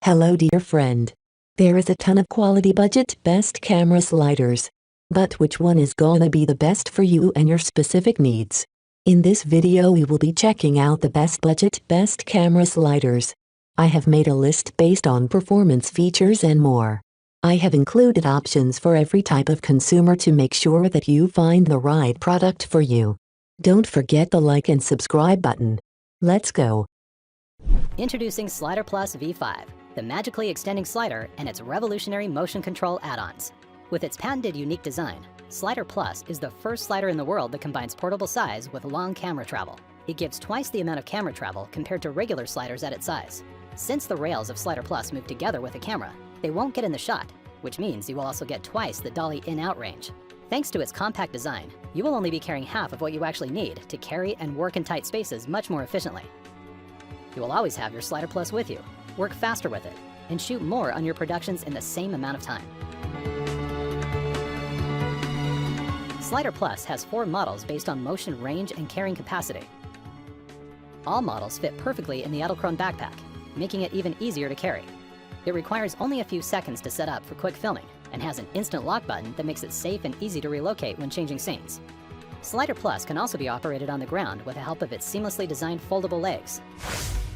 Hello dear friend. There is a ton of quality budget best camera sliders. But which one is gonna be the best for you and your specific needs? In this video we will be checking out the best budget best camera sliders. I have made a list based on performance features and more. I have included options for every type of consumer to make sure that you find the right product for you. Don't forget the like and subscribe button. Let's go. Introducing SliderPLUS V5, the magically extending slider and its revolutionary motion control add-ons. With its patented unique design, SliderPLUS is the first slider in the world that combines portable size with long camera travel. It gives twice the amount of camera travel compared to regular sliders at its size. Since the rails of SliderPLUS move together with the camera, they won't get in the shot, which means you will also get twice the Dolly in-out range. Thanks to its compact design, you will only be carrying half of what you actually need to carry and work in tight spaces much more efficiently. You will always have your SliderPLUS with you, work faster with it, and shoot more on your productions in the same amount of time. SliderPLUS has 4 models based on motion range and carrying capacity. All models fit perfectly in the edelkrone backpack, making it even easier to carry. It requires only a few seconds to set up for quick filming and has an instant lock button that makes it safe and easy to relocate when changing scenes. SliderPLUS can also be operated on the ground with the help of its seamlessly designed foldable legs.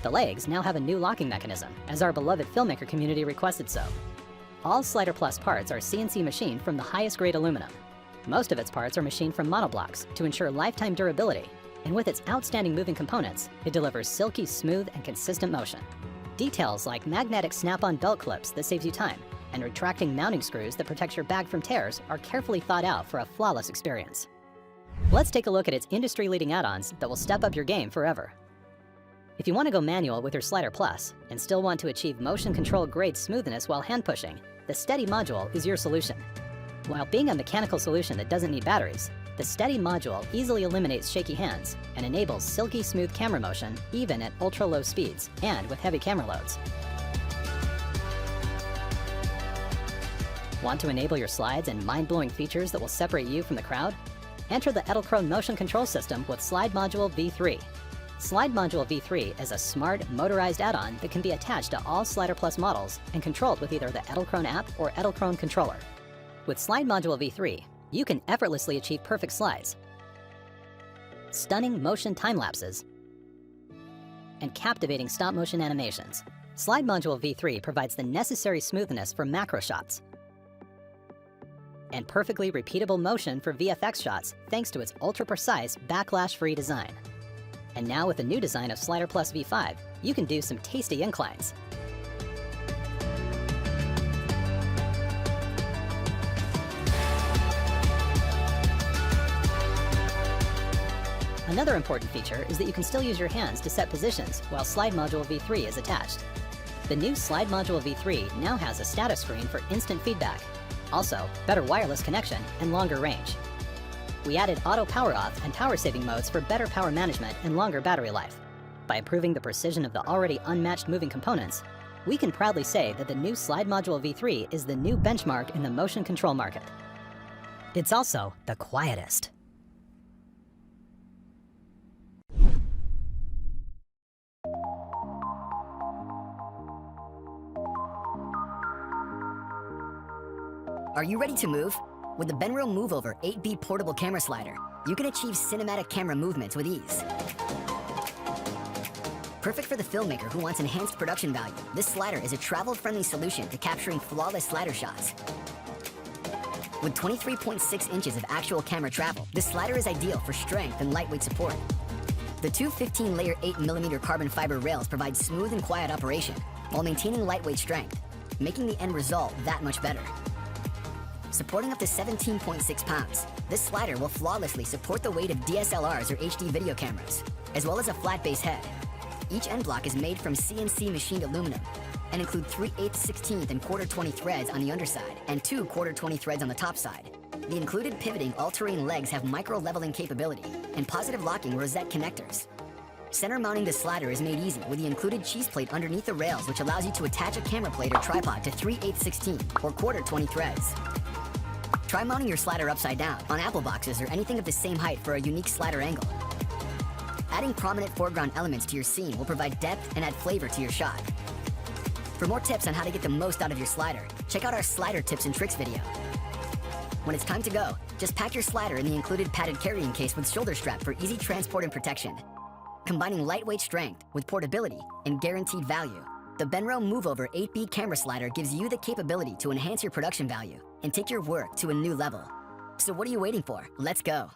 The legs now have a new locking mechanism, as our beloved filmmaker community requested so. All SliderPLUS parts are CNC machined from the highest grade aluminum. Most of its parts are machined from monoblocks to ensure lifetime durability, and with its outstanding moving components, it delivers silky, smooth, and consistent motion. Details like magnetic snap-on belt clips that saves you time, and retracting mounting screws that protects your bag from tears are carefully thought out for a flawless experience. Let's take a look at its industry-leading add-ons that will step up your game forever. If you want to go manual with your SliderPLUS and still want to achieve motion control grade smoothness while hand pushing, the Steady module is your solution. While being a mechanical solution that doesn't need batteries, the Steady module easily eliminates shaky hands and enables silky smooth camera motion even at ultra-low speeds and with heavy camera loads. Want to enable your slides and mind-blowing features that will separate you from the crowd? Enter the edelkrone motion control system with Slide Module V3. Slide Module V3 is a smart, motorized add-on that can be attached to all SliderPLUS models and controlled with either the edelkrone app or edelkrone controller. With Slide Module V3, you can effortlessly achieve perfect slides, stunning motion time lapses, and captivating stop-motion animations. Slide Module V3 provides the necessary smoothness for macro shots and perfectly repeatable motion for VFX shots thanks to its ultra-precise, backlash-free design. And now with the new design of SliderPLUS V5, you can do some tasty inclines. Another important feature is that you can still use your hands to set positions while Slide Module V3 is attached. The new Slide Module V3 now has a status screen for instant feedback. Also, better wireless connection and longer range. We added auto power off and power saving modes for better power management and longer battery life. By improving the precision of the already unmatched moving components, we can proudly say that the new Slide Module V3 is the new benchmark in the motion control market. It's also the quietest. Are you ready to move? With the Benro Moveover 8B portable camera slider, you can achieve cinematic camera movements with ease. Perfect for the filmmaker who wants enhanced production value, this slider is a travel-friendly solution to capturing flawless slider shots. With 23.6 inches of actual camera travel, this slider is ideal for strength and lightweight support. The two 15-layer 8mm carbon fiber rails provide smooth and quiet operation, while maintaining lightweight strength, making the end result that much better. Supporting up to 17.6 pounds, this slider will flawlessly support the weight of DSLRs or HD video cameras, as well as a flat base head. Each end block is made from CNC machined aluminum and include 3/8, 16th, and 1/4 20 threads on the underside and 2 1/4 20 threads on the top side. The included pivoting all-terrain legs have micro-leveling capability and positive locking rosette connectors. Center mounting the slider is made easy with the included cheese plate underneath the rails, which allows you to attach a camera plate or tripod to 3/8, 16th, or 1/4 20 threads. Try mounting your slider upside down, on apple boxes, or anything of the same height for a unique slider angle. Adding prominent foreground elements to your scene will provide depth and add flavor to your shot. For more tips on how to get the most out of your slider, check out our slider tips and tricks video. When it's time to go, just pack your slider in the included padded carrying case with shoulder strap for easy transport and protection. Combining lightweight strength with portability and guaranteed value, the Benro MoveOver 8B camera slider gives you the capability to enhance your production value and take your work to a new level. So what are you waiting for? Let's go.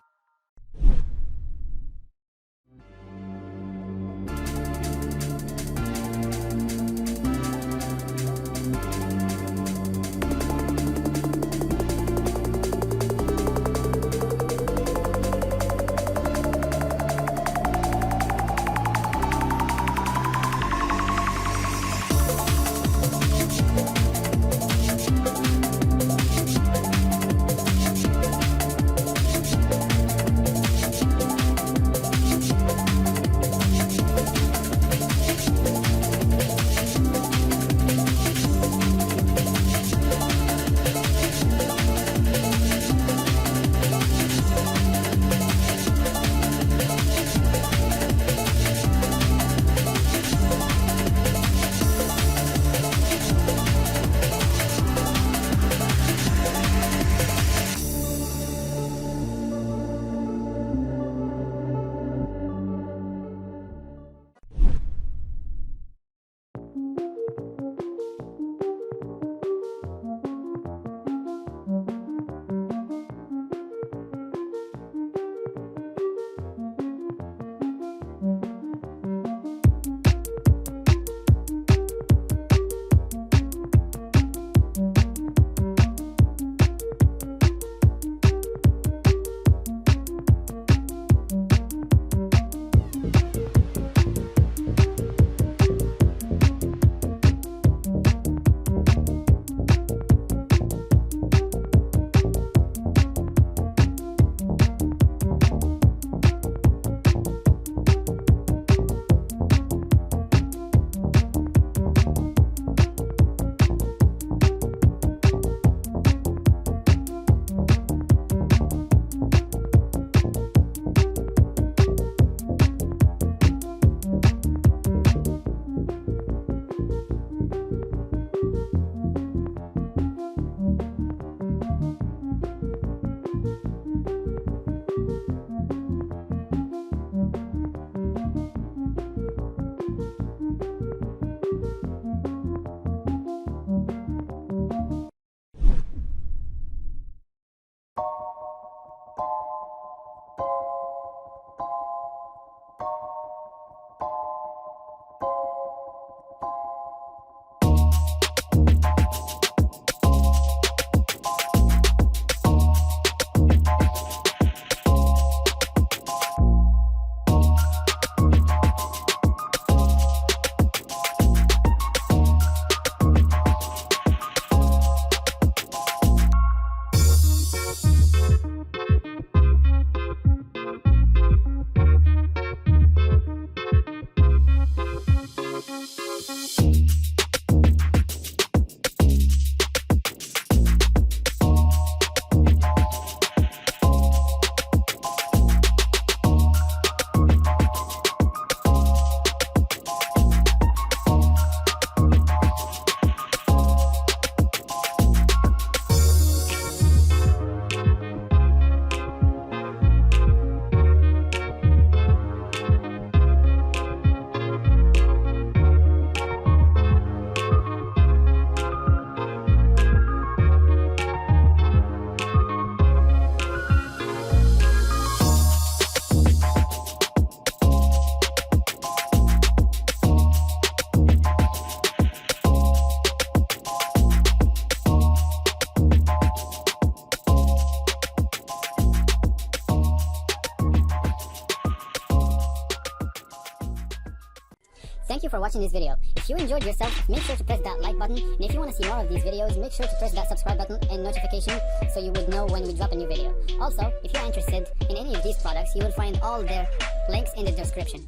Thank you for watching this video. If you enjoyed yourself, make sure to press that like button, and if you want to see more of these videos, make sure to press that subscribe button and notification so you would know when we drop a new video. Also, if you're interested in any of these products, you will find all their links in the description.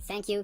Thank you.